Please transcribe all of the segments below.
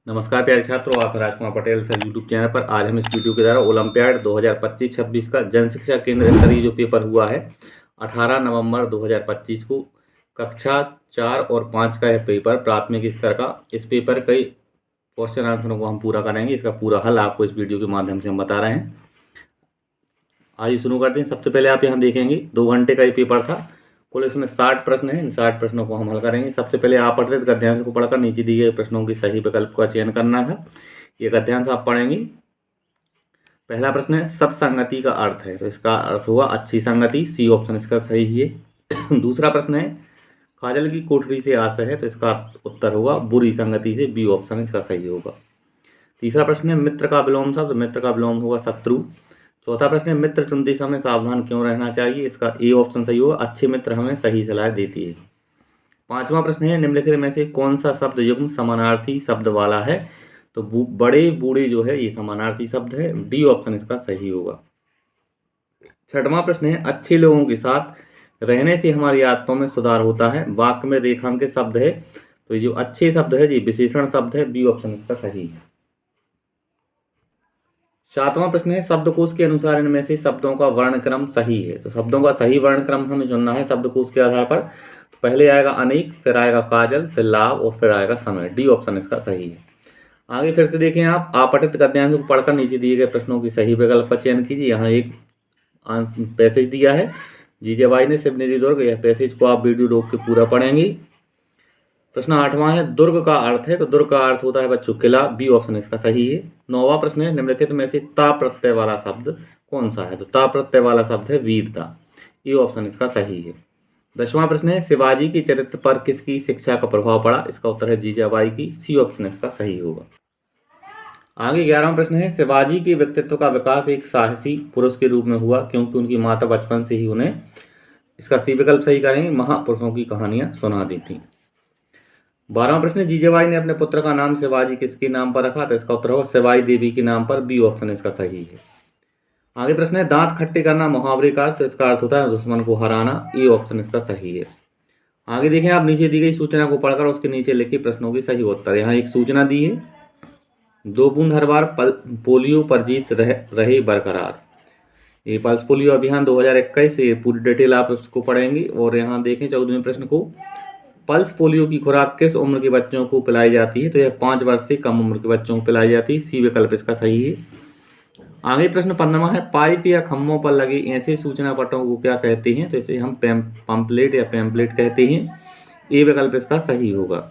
नमस्कार प्यारे छात्रों, आप Rajkumar Patel sir YouTube channel पर। आज हम इस वीडियो के द्वारा ओलंपियाड 2025-26 का जन शिक्षा केंद्र स्तरीय जो पेपर हुआ है 18 नवंबर 2025 को कक्षा 4 और 5 का यह पेपर प्राथमिक स्तर का, इस पेपर कई क्वेश्चन आंसरों को हम पूरा करेंगे। इसका पूरा हल आपको इस वीडियो के माध्यम से हम बता रहे हैं। आइए शुरू करते हैं। सबसे पहले आप यहाँ देखेंगे 2 घंटे का ये पेपर था। कुल इसमें 60 प्रश्न हैं। इन 60 प्रश्नों को हम हल करेंगे। सबसे पहले आप अपठित गद्यांश को पढ़कर नीचे दिए गए प्रश्नों की सही विकल्प का चयन करना था। ये गद्यांश आप पढ़ेंगे। पहला प्रश्न है सत्संगति का अर्थ है, तो इसका अर्थ होगा अच्छी संगति, सी ऑप्शन इसका सही है। दूसरा प्रश्न है काजल की कोठरी से आशय है, तो इसका उत्तर होगा बुरी संगति से, बी ऑप्शन इसका सही होगा। तीसरा प्रश्न है मित्र का विलोम शब्द, मित्र का विलोम होगा शत्रु। चौथा प्रश्न है मित्र चुनते समय सावधान क्यों रहना चाहिए, इसका ए ऑप्शन सही होगा, अच्छे मित्र हमें सही सलाह देती है। पांचवा प्रश्न है निम्नलिखित में से कौन सा शब्द युग्म समानार्थी शब्द वाला है, तो बड़े बूढ़े जो है ये समानार्थी शब्द है, डी ऑप्शन इसका सही होगा। छठवां प्रश्न है अच्छे लोगों के साथ रहने से हमारी आदतों में सुधार होता है, वाक्य में रेखांकित शब्द है, तो ये जो अच्छे शब्द है ये विशेषण शब्द है, बी ऑप्शन इसका सही है। सातवां प्रश्न है शब्दकोश के अनुसार इनमें से शब्दों का वर्णक्रम सही है, तो शब्दों का सही वर्णक्रम हमें चुनना है शब्दकोश के आधार पर। तो पहले आएगा अनेक, फिर आएगा काजल, फिर लाभ और फिर आएगा समय, डी ऑप्शन इसका सही है। आगे फिर से देखें आप अपठित गद्यांश को पढ़कर नीचे दिए गए प्रश्नों की सही विकल्प का चयन कीजिए। यहाँ एक पैसेज दिया है जीजाबाई ने शिवनेरी दुर्ग, यह पैसेज को आप वीडियो रोक के पूरा पढ़ेंगे। प्रश्न 8वां है दुर्ग का अर्थ है, तो दुर्ग का अर्थ होता है बच्चों किला, बी ऑप्शन इसका सही है। 9वां प्रश्न है निम्नलिखित में से ता प्रत्यय वाला शब्द कौन सा है, तो ता प्रत्यय वाला शब्द है वीरता, ये ऑप्शन इसका सही है। 10वां प्रश्न है शिवाजी के चरित्र पर किसकी शिक्षा का प्रभाव पड़ा, इसका उत्तर है जीजाबाई की, सी ऑप्शन इसका सही होगा। आगे 11वां प्रश्न है शिवाजी के व्यक्तित्व का विकास एक साहसी पुरुष के रूप में हुआ क्योंकि उनकी माता बचपन से ही उन्हें, इसका सी विकल्प सही करेंगे, महापुरुषों की कहानियां सुना दी थी। 12वां प्रश्न जीजाबाई ने अपने पुत्र का नाम शिवाजी किसके नाम पर रखा, तो इसका उत्तर होगा शिवाई देवी के नाम पर, बी ऑप्शन इसका सही है। आगे प्रश्न है दांत खट्टे करना मुहावरे का, तो इसका अर्थ होता है दुश्मन को हराना, ए ऑप्शन इसका सही है। आगे देखें आप नीचे दी गई सूचना को पढ़कर उसके नीचे लिखे प्रश्नों की सही उत्तर। यहाँ एक सूचना दी है 2 बूंद हर बार पोलियो पर जीत रहे बरकरार, ये पल्स पोलियो अभियान 2021 से पूरी डिटेल आप उसको पढ़ेंगे। और यहाँ देखें 14वें प्रश्न को पल्स पोलियो की खुराक किस उम्र के बच्चों को पिलाई जाती है, तो यह 5 वर्ष से कम उम्र के बच्चों को पिलाई जाती है, सी विकल्प इसका सही है। आगे प्रश्न 15वां है पाइप या खम्भों पर लगे ऐसे सूचना पट्टों को क्या कहते हैं, तो इसे हम पंपलेट या पैम्पलेट कहते हैं, ए विकल्प इसका सही होगा।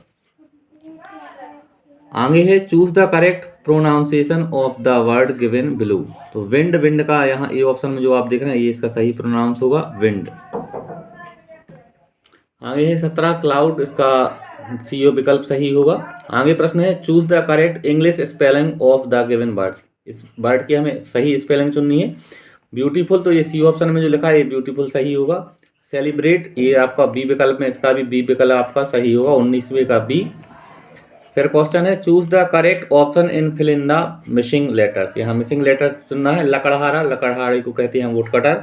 आगे है choose the correct pronunciation of the word given below, तो विंड, विंड का यहाँ ए ऑप्शन में जो आप देख रहे हैं ये इसका सही प्रोनाउंस होगा विंड। आगे है 17 क्लाउड, इसका सी विकल्प सही होगा। आगे प्रश्न है choose the correct English spelling of the given words, इस वर्ड की हमें सही स्पेलिंग चुननी है। ब्यूटीफुल, तो ये सी ऑप्शन में जो लिखा है ये ब्यूटीफुल सही होगा। सेलिब्रेट, ये आपका बी विकल्प में, इसका भी बी विकल्प आपका सही होगा, 19वें का बी। फिर क्वेश्चन है choose the correct option in fill in the missing letters, यहाँ मिसिंग लेटर्स चुनना है। लकड़हारा, लकड़हारे को कहते हैं वुड कटर,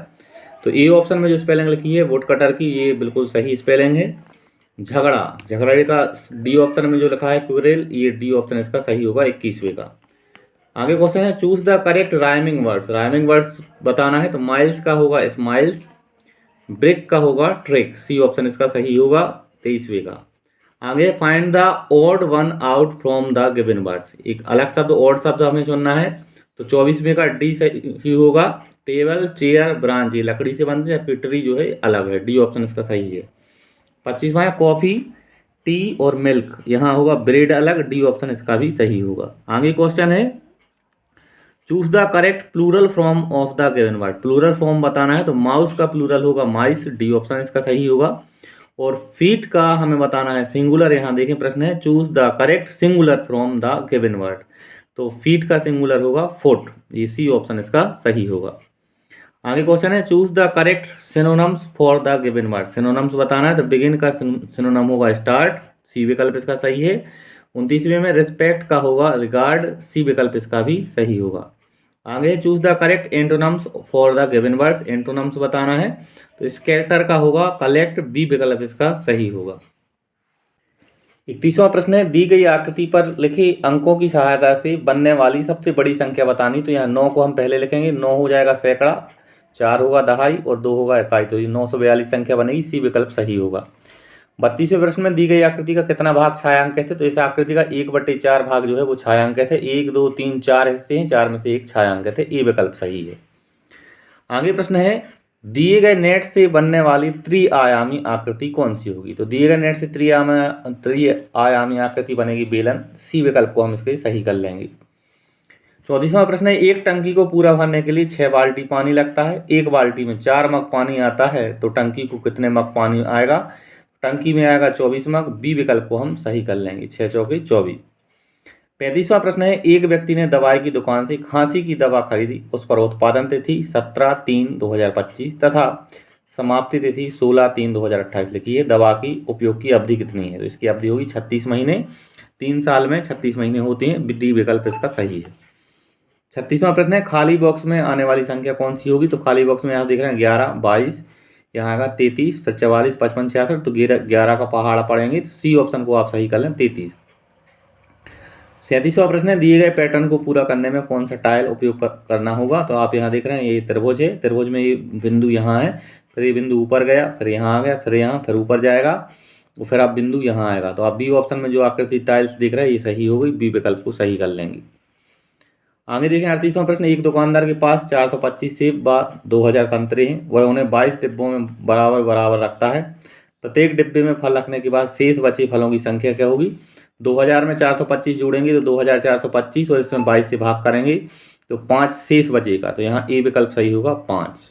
तो ए ऑप्शन में जो स्पेलिंग लिखी है वुड कटर की ये बिल्कुल सही स्पेलिंग है। झगड़ा, झगड़े का डी ऑप्शन में जो लिखा है क्विरेल, ये डी ऑप्शन इसका सही होगा, 21वें का। आगे क्वेश्चन है choose the correct rhyming words, rhyming words बताना है, तो माइल्स का होगा स्माइल्स, ब्रिक का होगा ट्रिक, सी ऑप्शन इसका सही होगा, 23वें का। आगे find the odd one out from the given words, एक अलग शब्द ऑड शब्द हमें चुनना है, तो 24वें का डी सही होगा। टेबल, चेयर, ब्रांच, ये लकड़ी से बनते हैं, ट्री जो है अलग है, डी ऑप्शन इसका सही है। 25वां है कॉफी, टी और मिल्क, यहाँ होगा ब्रेड अलग, डी ऑप्शन इसका भी सही होगा। आगे क्वेश्चन है choose the correct plural form of the given word, plural form बताना है, तो माउस का प्लूरल होगा माइस, डी ऑप्शन इसका सही होगा। और फीट का हमें बताना है सिंगुलर, यहाँ देखें प्रश्न है choose the correct singular from the given word, तो फीट का सिंगुलर होगा फुट, ये सी ऑप्शन इसका सही होगा। आगे क्वेश्चन है choose the correct synonyms for the given word, synonyms बताना है, तो बिगिन का सिनोनम होगा स्टार्ट, सी विकल्प इसका सही है। 29वें में रिस्पेक्ट का होगा रिगार्ड, सी विकल्प इसका भी सही होगा। आगे choose the correct antonyms for the given words, antonyms बताना है, तो स्कैटर का होगा कलेक्ट, बी विकल्प इसका सही होगा। 31वां प्रश्न है, दी गई आकृति पर लिखे अंकों की सहायता से बनने वाली सबसे बड़ी संख्या बतानी। तो यहाँ 9 को हम पहले लिखेंगे, 9 हो जाएगा सैकड़ा, 4 होगा दहाई और 2 होगा इकाई। तो ये 942 संख्या बनेगी, सी विकल्प सही होगा। 32वें प्रश्न में दी गई आकृति का कितना भाग छायांकित है। तो इस आकृति का 1/4 भाग जो है वो छायांकित है। 1 2 3 4 हिस्से हैं, 4 में से 1 छायांकित है, ए विकल्प सही है। आगे प्रश्न है, दिए गए नेट से बनने वाली त्रिआयामी आकृति कौन सी होगी। तो दिए गए नेट से त्रिआयामी आकृति बनेगी बेलन, सी विकल्प को हम इसके सही कर लेंगे। 34वां प्रश्न है, एक टंकी को पूरा भरने के लिए 6 बाल्टी पानी लगता है। एक बाल्टी में 4 मग पानी आता है, तो टंकी को कितने मग पानी आएगा। टंकी में आएगा 24 मग, बी विकल्प को हम सही कर लेंगे, 6 चौके 24। 35वां प्रश्न है, एक व्यक्ति ने दवाई की दुकान से खांसी की दवा खरीदी। उस पर उत्पादन तिथि 17/3/2025 तथा समाप्ति तिथि 16/3/2028 लिखी है। दवा की उपयोग की अवधि कितनी है। तो इसकी अवधि होगी 36 महीने। 3 साल में 36 महीने होते हैं, डी विकल्प इसका सही है। 36वां प्रश्न है, खाली बॉक्स में आने वाली संख्या कौन सी होगी। तो खाली बॉक्स में आप देख रहे हैं 11 22, यहाँ आएगा 33, फिर 44 55 66, तो 11 का पहाड़ पड़ेंगे। तो सी ऑप्शन को आप सही कर लें, 33। 37वां प्रश्न है, दिए गए पैटर्न को पूरा करने में कौन सा टाइल उपयोग करना होगा। तो आप यहाँ देख रहे हैं ये त्रिभुज है, त्रिभुज में ये बिंदु यहाँ है, फिर ये बिंदु ऊपर गया, फिर यहाँ आ गया, फिर यहाँ, फिर ऊपर जाएगा, और फिर आप बिंदु यहाँ आएगा। तो आप बी ऑप्शन में जो आकृति टाइल्स दिख रहा है ये सही होगी, बी विकल्प को सही कर लेंगे। आगे देखें 38वां प्रश्न, एक दुकानदार के पास 425 सेब व 2000 संतरे हैं। वह उन्हें 22 डिब्बों में बराबर बराबर रखता है। प्रत्येक डिब्बे में फल रखने के बाद शेष बचे फलों की संख्या क्या होगी। 2000 में 425 जोड़ेंगे तो 2425 और इसमें 22 से भाग करेंगे तो 5 शेष बचेगा। तो यहाँ ए विकल्प सही होगा, 5।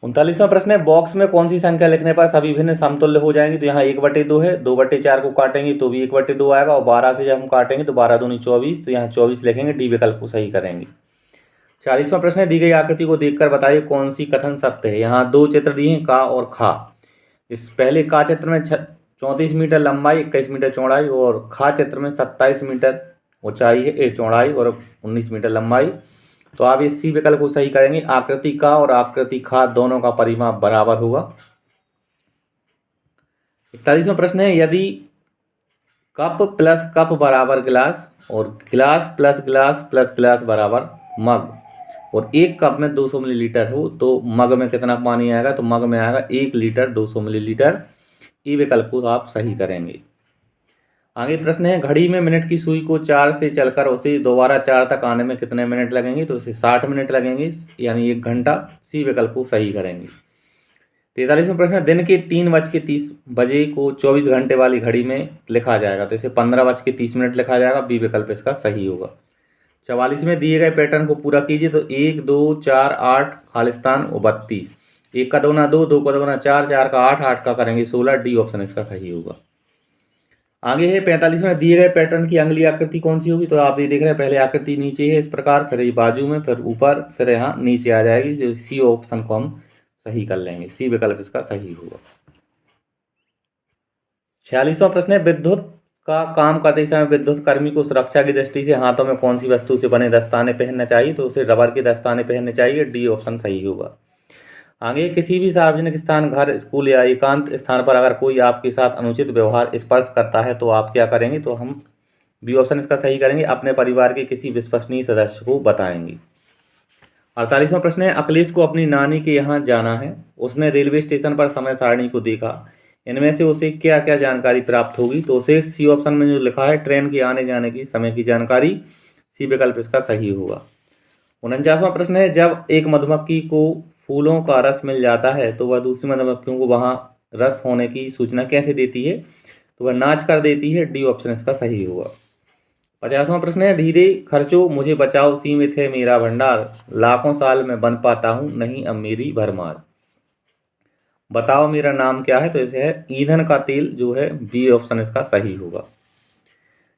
39वां प्रश्न है, बॉक्स में कौन सी संख्या लिखने पर सभी भिन्न समतुल्य हो जाएंगी। तो यहाँ 1/2 है, 2/4 को काटेंगे तो भी 1/2 आएगा, और 12 से जब हम काटेंगे तो 12 दूनी 24, तो यहाँ 24 लिखेंगे, डी विकल्प को सही करेंगे। 40वां प्रश्न है, दी गई आकृति को देखकर बताइए कौन सी कथन सत्य है। यहाँ 2 चित्र दिए हैं, का और खा। इस पहले का चित्र में 34 मीटर लंबाई 21 मीटर चौड़ाई, और खा चित्र में 27 मीटर ऊंचाई है, चौड़ाई और 19 मीटर लंबाई। तो आप इस सी विकल्प को सही करेंगे, आकृति का और आकृति खा दोनों का परिमाप बराबर होगा। 41वां प्रश्न है, यदि कप प्लस कप बराबर गिलास और गिलास प्लस गिलास बराबर मग और एक कप में 200 मिलीलीटर हो तो मग में कितना पानी आएगा। तो मग में आएगा 1 लीटर 200 मिलीलीटर, ई विकल्प को आप सही करेंगे। आगे प्रश्न है, घड़ी में मिनट की सुई को 4 से चलकर उसे दोबारा 4 तक आने में कितने मिनट लगेंगे। तो उसे 60 मिनट लगेंगे, यानी 1 घंटा, सी विकल्प को सही करेंगे। 43वां प्रश्न, दिन के 3:30 बजे को 24 घंटे वाली घड़ी में लिखा जाएगा। तो इसे 15:30 लिखा जाएगा, बी विकल्प इसका सही होगा। 44 में दिए गए पैटर्न को पूरा कीजिए। तो 1 2 4 8 खालिस्तान और 32, 1 का 2 गुना 2, 2 का 2 गुना 4, 4 का 8, 8 का करेंगे 16, डी ऑप्शन इसका सही होगा। आगे है 45 में, दिए गए पैटर्न की अगली आकृति कौन सी होगी। तो आप ये देख रहे हैं, पहले आकृति नीचे है इस प्रकार, फिर ये बाजू में, फिर ऊपर, फिर यहाँ नीचे आ जाएगी। जो सी ऑप्शन को हम सही कर लेंगे, सी विकल्प इसका सही होगा। 46वां प्रश्न है, विद्युत का काम करते समय विद्युत कर्मी को सुरक्षा की दृष्टि से हाथों में कौन सी वस्तु से बने दस्ताने पहनना चाहिए। तो उसे रबर के दस्ताने पहनने चाहिए, डी ऑप्शन सही होगा। आगे, किसी भी सार्वजनिक स्थान, घर, स्कूल या एकांत स्थान पर अगर कोई आपके साथ अनुचित व्यवहार स्पर्श करता है तो आप क्या करेंगे। तो हम बी ऑप्शन इसका सही करेंगे, अपने परिवार के किसी विश्वसनीय सदस्य को बताएंगे। 48वां प्रश्न है, अखिलेश को अपनी नानी के यहाँ जाना है। उसने रेलवे स्टेशन पर समय सारणी को देखा, इनमें से उसे क्या क्या जानकारी प्राप्त होगी। तो उसे सी ऑप्शन में जो लिखा है ट्रेन के आने जाने की समय की जानकारी, सी विकल्प इसका सही होगा। 49वां प्रश्न है, जब एक मधुमक्खी को फूलों का रस मिल जाता है तो वह दूसरी मधुमक्खियों को वहां रस होने की सूचना कैसे देती है। तो वह नाच कर देती है, डी ऑप्शन इसका सही होगा। 50वां प्रश्न है, धीरे खर्चो मुझे बचाओ, सीमित है मेरा भंडार, लाखों साल में बन पाता हूं नहीं अब मेरी भरमार, बताओ मेरा नाम क्या है। तो इसे है ईंधन का तेल, जो है बी ऑप्शन इसका सही होगा।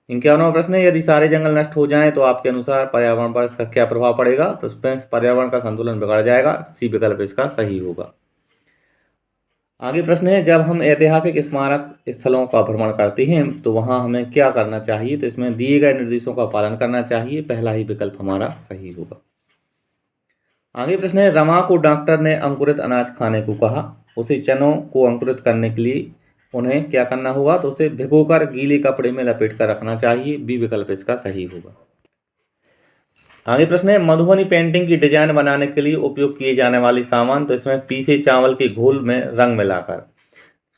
51वां प्रश्न है, यदि सारे जंगल नष्ट हो जाएं तो आपके अनुसार पर्यावरण पर इसका क्या प्रभाव पड़ेगा। तो इसमें पर्यावरण का संतुलन बिगड़ जाएगा, सी विकल्प इसका सही होगा। आगे प्रश्न है, जब हम ऐतिहासिक स्मारक स्थलों का भ्रमण करते हैं तो वहां हमें क्या करना चाहिए। तो इसमें दिए गए निर्देशों का पालन करना चाहिए, पहला ही विकल्प हमारा सही होगा। आगे प्रश्न है, रमा को डॉक्टर ने अंकुरित अनाज खाने को कहा, उसे चनों को अंकुरित करने के लिए उन्हें क्या करना होगा, तो उसे भिगोकर गीले कपड़े में लपेट कर रखना चाहिए। बी विकल्प इसका सही होगा। आगे प्रश्न है, मधुबनी पेंटिंग की डिजाइन बनाने के लिए उपयोग किए जाने वाले सामान, तो इसमें पीसे चावल के घोल में रंग मिलाकर।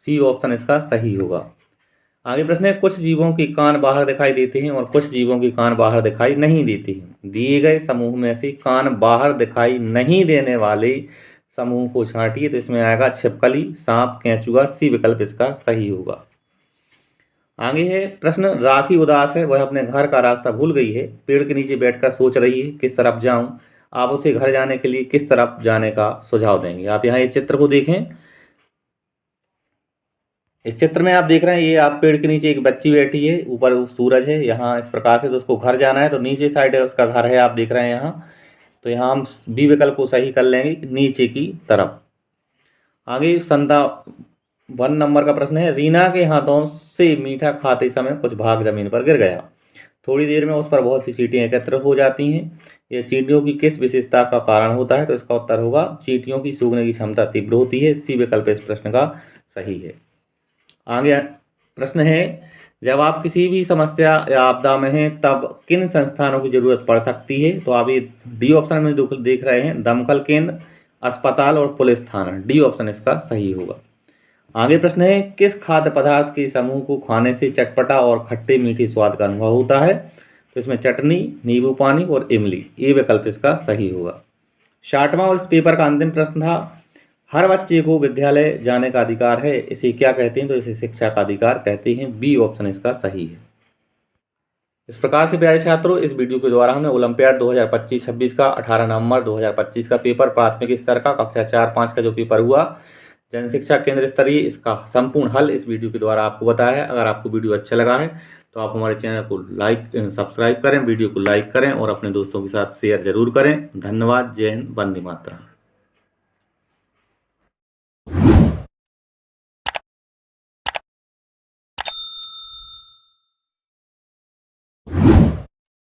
सी ऑप्शन इसका सही होगा। आगे प्रश्न है, कुछ जीवों की कान बाहर दिखाई देते हैं और कुछ जीवों की कान बाहर दिखाई नहीं देती हैं। दिए गए समूह में से कान बाहर दिखाई नहीं देने वाले समूह को छांटिए, तो इसमें आएगा छिपकली, सांप, केंचुआ। सी विकल्प इसका सही होगा। आगे है प्रश्न, राखी उदास है, वह अपने घर का रास्ता भूल गई है। पेड़ के नीचे बैठकर सोच रही है किस तरफ जाऊं। आप उसे घर जाने के लिए किस तरफ जाने का सुझाव देंगे। आप यहाँ इस चित्र को देखें। इस चित्र में आप देख रहे हैं, ये आप पेड़ के नीचे एक बच्ची बैठी है, ऊपर सूरज है यहाँ इस प्रकार से, तो उसको घर जाना है, तो नीचे साइड है उसका घर है, आप देख रहे हैं यहाँ। तो यहाँ हम बी विकल्प को सही कर लेंगे, नीचे की तरफ। आगे 51 नंबर का प्रश्न है, रीना के हाथों से मीठा खाते समय कुछ भाग जमीन पर गिर गया। थोड़ी देर में उस पर बहुत सी चींटियां एकत्र हो जाती हैं। यह चींटियों की किस विशेषता का कारण होता है, तो इसका उत्तर होगा चींटियों की सूंघने की क्षमता तीव्र होती है। सी विकल्प इस प्रश्न का सही है। आगे प्रश्न है, जब आप किसी भी समस्या या आपदा में हैं तब किन संस्थानों की जरूरत पड़ सकती है, तो आप ये डी ऑप्शन में देख रहे हैं, दमकल केंद्र, अस्पताल और पुलिस थाना। डी ऑप्शन इसका सही होगा। आगे प्रश्न है, किस खाद्य पदार्थ के समूह को खाने से चटपटा और खट्टे मीठे स्वाद का अनुभव होता है, तो इसमें चटनी, नींबू पानी और इमली। ये विकल्प इसका सही होगा। 60वां और इस पेपर का अंतिम प्रश्न था, हर बच्चे को विद्यालय जाने का अधिकार है, इसे क्या कहते हैं, तो इसे शिक्षा का अधिकार कहते हैं। बी ऑप्शन इसका सही है। इस प्रकार से प्यारे छात्रों, इस वीडियो के द्वारा हमने ओलंपियाड 2025-26 का 18 नवंबर 2025 का पेपर, प्राथमिक स्तर का कक्षा 4-5 का जो पेपर हुआ जन शिक्षा केंद्र स्तरीय, इसका संपूर्ण हल इस वीडियो के द्वारा आपको बताया है। अगर आपको वीडियो अच्छा लगा है तो आप हमारे चैनल को सब्सक्राइब करें, वीडियो को लाइक करें और अपने दोस्तों के साथ शेयर जरूर करें। धन्यवाद। जय हिंद, वंदे मातरम।